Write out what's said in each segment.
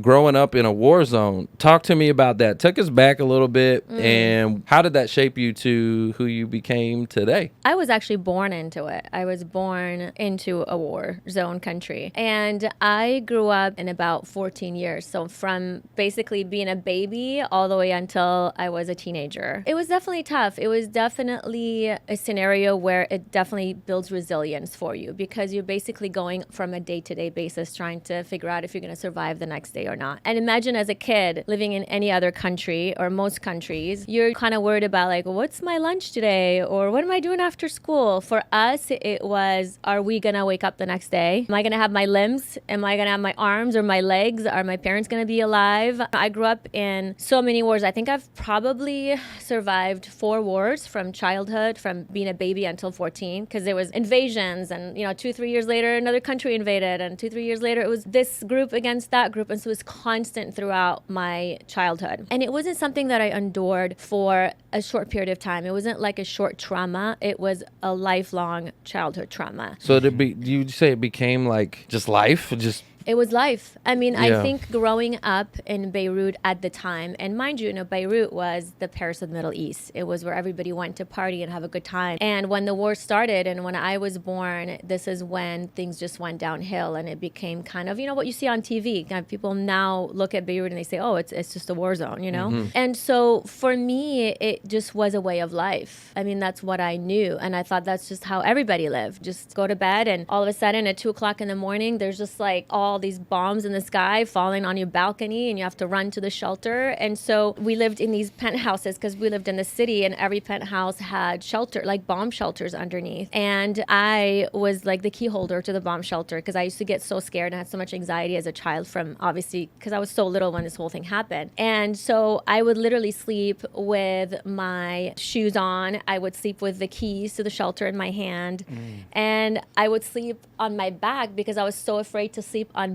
Growing up in a war zone, talk to me about that. Took us back a little bit, and how did that shape you to who you became today? I was actually born into it. I was born into a war zone country. And I grew up in about 14 years. So from basically being a baby all the way until I was a teenager. It was definitely tough. It was definitely a scenario where it definitely builds resilience for you, because you're basically going from a day-to-day basis trying to figure out if you're going to survive the next day or not. And imagine as a kid living in any other country or most countries, you're kind of worried about like, what's my lunch today? Or what am I doing after school? For us, it was, are we going to wake up the next day? Am I going to have my limbs? Am I going to have my arms or my legs? Are my parents going to be alive? I grew up in so many wars. I think I've probably survived 4 wars from childhood, from being a baby until 14, because there was invasions, and 2-3 years later another country invaded, and 2-3 years later it was this group against that group. And so it was constant throughout my childhood, and it wasn't something that I endured for a short period of time. It wasn't like a short trauma. It was a lifelong childhood trauma. So do you say it became like just life? It was life. I mean, I think growing up in Beirut at the time, and mind you, Beirut was the Paris of the Middle East. It was where everybody went to party and have a good time. And when the war started and when I was born, this is when things just went downhill, and it became kind of, what you see on TV. Kind of people now look at Beirut and they say, oh, it's just a war zone, And so for me, it just was a way of life. I mean, that's what I knew. And I thought that's just how everybody lived. Just go to bed, and all of a sudden at 2 o'clock in the morning, there's just like all these bombs in the sky falling on your balcony, and you have to run to the shelter. And so we lived in these penthouses because we lived in the city, and every penthouse had shelter, like bomb shelters underneath. And I was like the key holder to the bomb shelter because I used to get so scared and had so much anxiety as a child, from obviously because I was so little when this whole thing happened. And so I would literally sleep with my shoes on. I would sleep with the keys to the shelter in my hand. And I would sleep on my back because I was so afraid to sleep on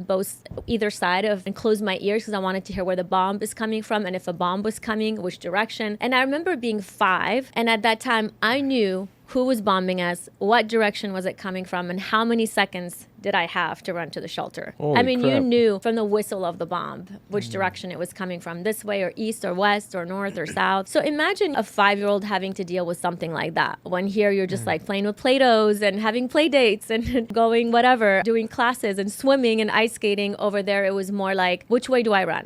either side of, and close my ears because I wanted to hear where the bomb is coming from, and if a bomb was coming, which direction. And I remember being 5, and at that time I knew who was bombing us, what direction was it coming from, and how many seconds did I have to run to the shelter. Holy I mean, crap. You knew from the whistle of the bomb which direction it was coming from, this way or east or west or north or south. So imagine a 5-year-old having to deal with something like that, when here you're just like playing with Play-Dohs and having play dates and going whatever, doing classes and swimming and ice skating. Over there it was more like, which way do I run?